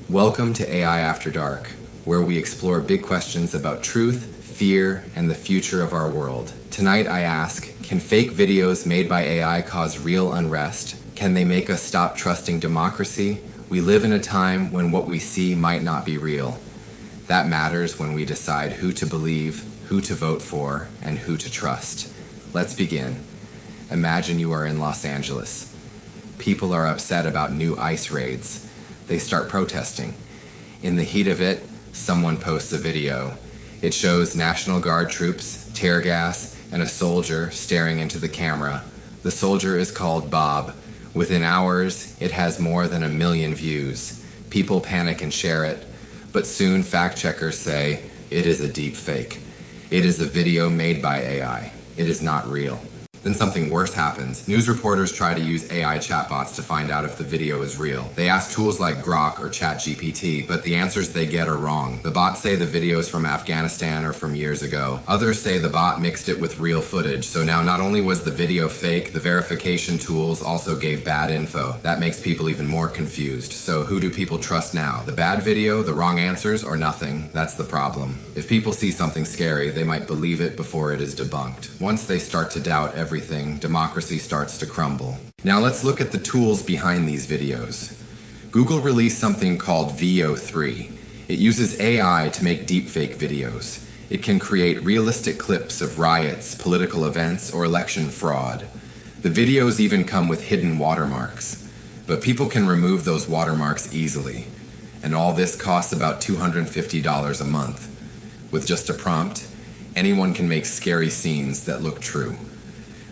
Welcome to AI After Dark, where we explore big questions about truth, fear, and the future of our world. Tonight I ask, can fake videos made by AI cause real unrest? Can they make us stop trusting democracy? We live in a time when what we see might not be real. That matters when we decide who to believe, who to vote for, and who to trust. Let's begin. Imagine you are in Los Angeles. People are upset about new ICE raids. They start protesting. In the heat of it, someone posts a video. It shows National Guard troops, tear gas, and a soldier staring into the camera. The soldier is called Bob. Within hours, it has more than 1 million views. People panic and share it, but soon fact-checkers say it is a deep fake. It is a video made by AI. It is not real. Then something worse happens. News reporters try to use AI chatbots to find out if the video is real. They ask tools like Grok or ChatGPT, but the answers they get are wrong. The bots say the video is from Afghanistan or from years ago. Others say the bot mixed it with real footage, so now not only was the video fake, the verification tools also gave bad info. That makes people even more confused. So who do people trust now? The bad video, the wrong answers, or nothing? That's the problem. If people see something scary, they might believe it before it is debunked. Once they start to doubt everything, democracy starts to crumble. Now let's look at the tools behind these videos. Google released something called VO3. It uses AI to make deepfake videos. It can create realistic clips of riots, political events, or election fraud. The videos even come with hidden watermarks, but people can remove those watermarks easily. And all this costs about $250 a month. With just a prompt, anyone can make scary scenes that look true.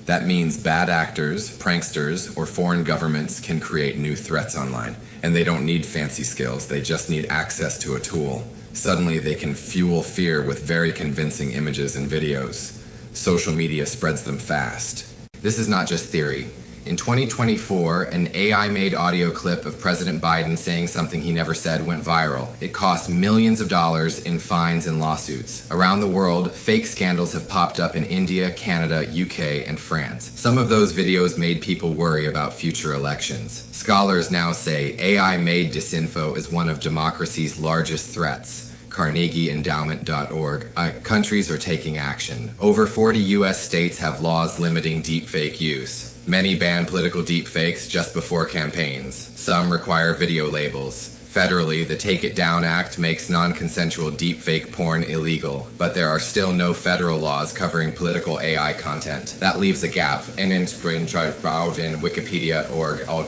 That means bad actors, pranksters, or foreign governments can create new threats online. And they don't need fancy skills, they just need access to a tool. Suddenly they can fuel fear with very convincing images and videos. Social media spreads them fast. This is not just theory. In 2024, an AI-made audio clip of President Biden saying something he never said went viral. It cost millions of dollars in fines and lawsuits. Around the world, fake scandals have popped up in India, Canada, UK, and France. Some of those videos made people worry about future elections. Scholars now say AI-made disinfo is one of democracy's largest threats. CarnegieEndowment.org. Countries are taking action. Over 40 US states have laws limiting deepfake use. Many ban political deepfakes just before campaigns. Some require video labels. Federally, the Take It Down Act makes non-consensual deepfake porn illegal, but there are still no federal laws covering political AI content. That leaves a gap. And in Wikipedia.org.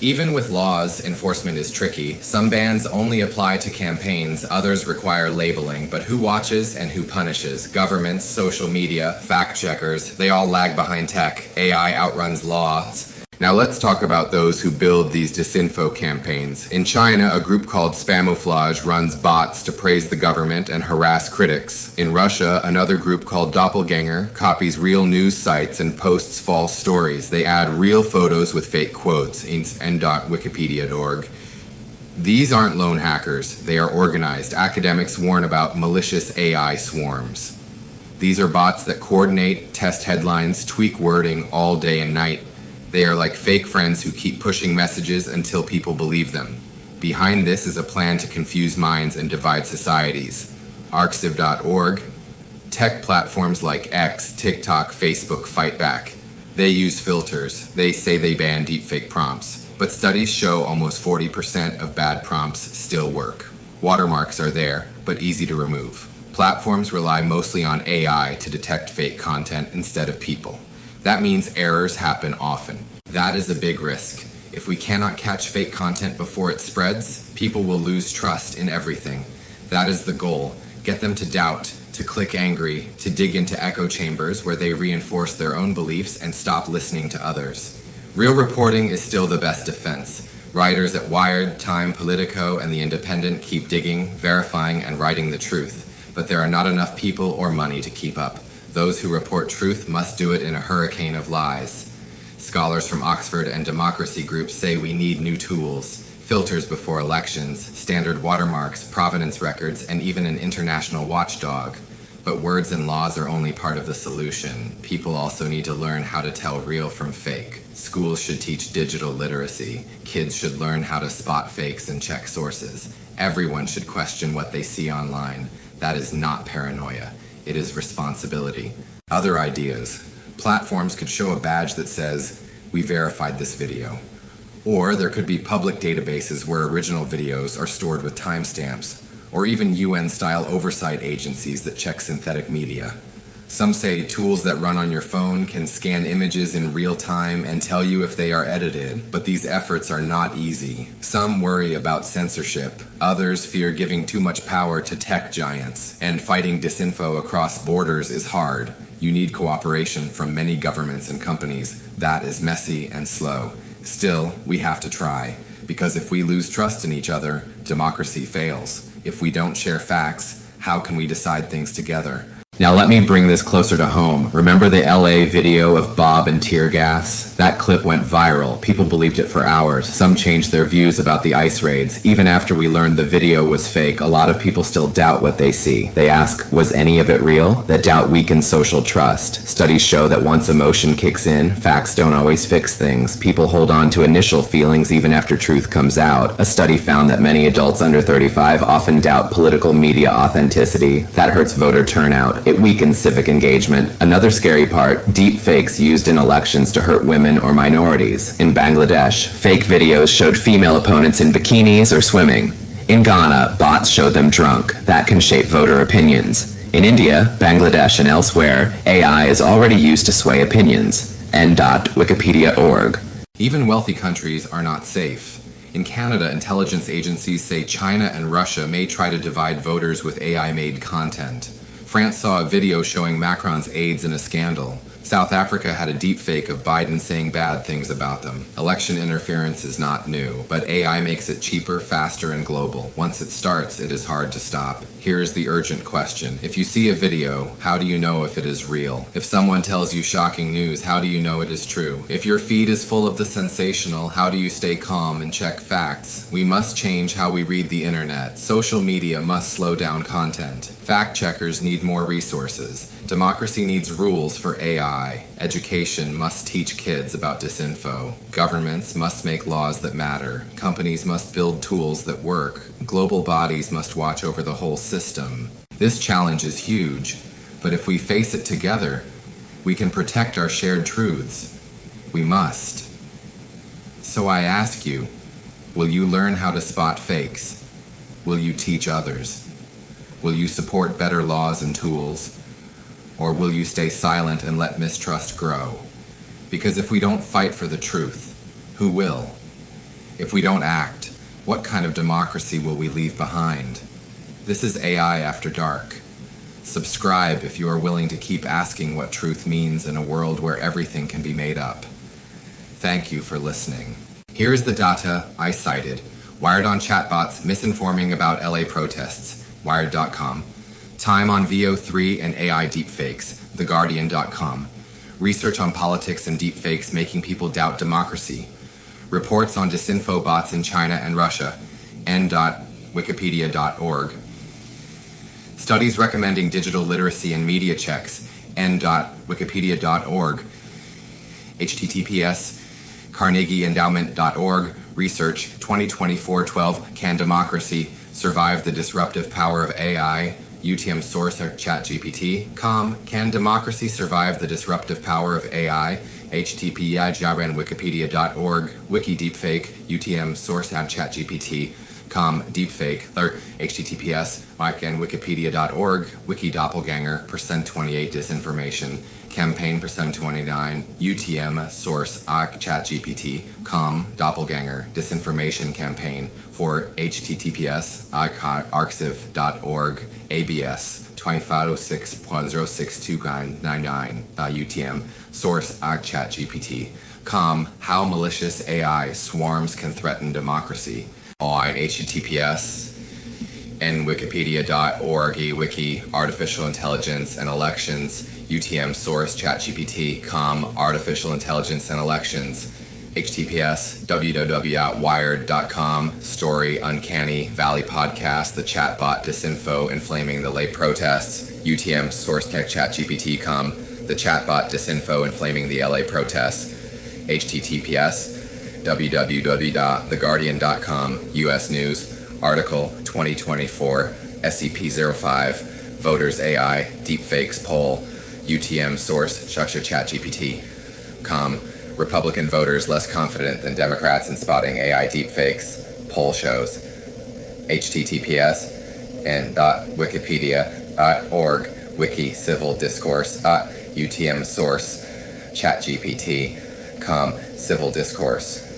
Even with laws, enforcement is tricky. Some bans only apply to campaigns, others require labeling, but who watches and who punishes? Governments, social media, fact-checkers, they all lag behind tech. AI outruns laws. Now let's talk about those who build these disinfo campaigns. In China, a group called Spamouflage runs bots to praise the government and harass critics. In Russia, another group called Doppelganger copies real news sites and posts false stories. They add real photos with fake quotes in Wikipedia.org. These aren't lone hackers. They are organized. Academics warn about malicious AI swarms. These are bots that coordinate, test headlines, tweak wording all day and night. They are like fake friends who keep pushing messages until people believe them. Behind this is a plan to confuse minds and divide societies. Arxiv.org. Tech platforms like X, TikTok, Facebook fight back. They use filters. They say they ban deepfake prompts. But studies show almost 40% of bad prompts still work. Watermarks are there, but easy to remove. Platforms rely mostly on AI to detect fake content instead of people. That means errors happen often. That is a big risk. If we cannot catch fake content before it spreads, people will lose trust in everything. That is the goal. Get them to doubt, to click angry, to dig into echo chambers where they reinforce their own beliefs and stop listening to others. Real reporting is still the best defense. Writers at Wired, Time, Politico, and The Independent keep digging, verifying, and writing the truth. But there are not enough people or money to keep up. Those who report truth must do it in a hurricane of lies. Scholars from Oxford and democracy groups say we need new tools, filters before elections, standard watermarks, provenance records, and even an international watchdog. But words and laws are only part of the solution. People also need to learn how to tell real from fake. Schools should teach digital literacy. Kids should learn how to spot fakes and check sources. Everyone should question what they see online. That is not paranoia. It is responsibility. Other ideas. Platforms could show a badge that says, "We verified this video." Or there could be public databases where original videos are stored with timestamps, or even UN-style oversight agencies that check synthetic media. Some say tools that run on your phone can scan images in real time and tell you if they are edited, but these efforts are not easy. Some worry about censorship. Others fear giving too much power to tech giants, and fighting disinfo across borders is hard. You need cooperation from many governments and companies. That is messy and slow. Still, we have to try, because if we lose trust in each other, democracy fails. If we don't share facts, how can we decide things together? Now let me bring this closer to home. Remember the LA video of Bob and tear gas? That clip went viral. People believed it for hours. Some changed their views about the ICE raids. Even after we learned the video was fake, a lot of people still doubt what they see. They ask, was any of it real? That doubt weakens social trust. Studies show that once emotion kicks in, facts don't always fix things. People hold on to initial feelings even after truth comes out. A study found that many adults under 35 often doubt political media authenticity. That hurts voter turnout. It weakens civic engagement. Another scary part, deep fakes used in elections to hurt women or minorities. In Bangladesh, fake videos showed female opponents in bikinis or swimming. In Ghana, bots showed them drunk. That can shape voter opinions. In India, Bangladesh, and elsewhere, AI is already used to sway opinions. N.Wikipedia.org. Even wealthy countries are not safe. In Canada, intelligence agencies say China and Russia may try to divide voters with AI-made content. France saw a video showing Macron's aides in a scandal. South Africa had a deepfake of Biden saying bad things about them. Election interference is not new, but AI makes it cheaper, faster, and global. Once it starts, it is hard to stop. Here is the urgent question. If you see a video, how do you know if it is real? If someone tells you shocking news, how do you know it is true? If your feed is full of the sensational, how do you stay calm and check facts? We must change how we read the internet. Social media must slow down content. Fact checkers need more resources. Democracy needs rules for AI. Education must teach kids about disinfo. Governments must make laws that matter. Companies must build tools that work. Global bodies must watch over the whole system. This challenge is huge, but if we face it together, we can protect our shared truths. We must. So I ask you, will you learn how to spot fakes? Will you teach others? Will you support better laws and tools? Or will you stay silent and let mistrust grow? Because if we don't fight for the truth, who will? If we don't act, what kind of democracy will we leave behind? This is AI After Dark. Subscribe if you are willing to keep asking what truth means in a world where everything can be made up. Thank you for listening. Here is the data I cited. Wired on chatbots misinforming about LA protests, Wired.com. Time on VO3 and AI deepfakes, TheGuardian.com. Research on politics and deepfakes making people doubt democracy. Reports on disinfo bots in China and Russia, N.Wikipedia.org. Studies recommending digital literacy and media checks, N.Wikipedia.org. HTTPS, CarnegieEndowment.org. Research 2024-12, Can Democracy Survive the Disruptive Power of AI? UTM source ChatGPT. Can democracy survive the disruptive power of AI? HTTP://Wikipedia.org. Wiki Deepfake. UTM source ChatGPT. Deepfake. HTTPS Wikipedia.org. Wiki Doppelganger. %28 disinformation. Campaign %29. UTM source ChatGPT. Doppelganger disinformation campaign for HTTPS arxiv.org. ABS 2506.06299 UTM source ChatGPT. How malicious AI swarms can threaten democracy. On HTTPS and Wikipedia.org, wiki artificial intelligence and elections. UTM source ChatGPT. Artificial intelligence and elections. HTTPS www.wired.com. Story Uncanny Valley podcast. The chatbot disinfo inflaming the late protests. UTM source tech ChatGPT. The chatbot disinfo inflaming the LA protests. https www.theguardian.com US News Article 2024 SCP-05 Voters AI Deepfakes Poll UTM Source ChatGPT Republican voters less confident than Democrats in spotting AI deepfakes. Poll shows. https .wikipedia.org wiki civil discourse UTM source ChatGPT civil discourse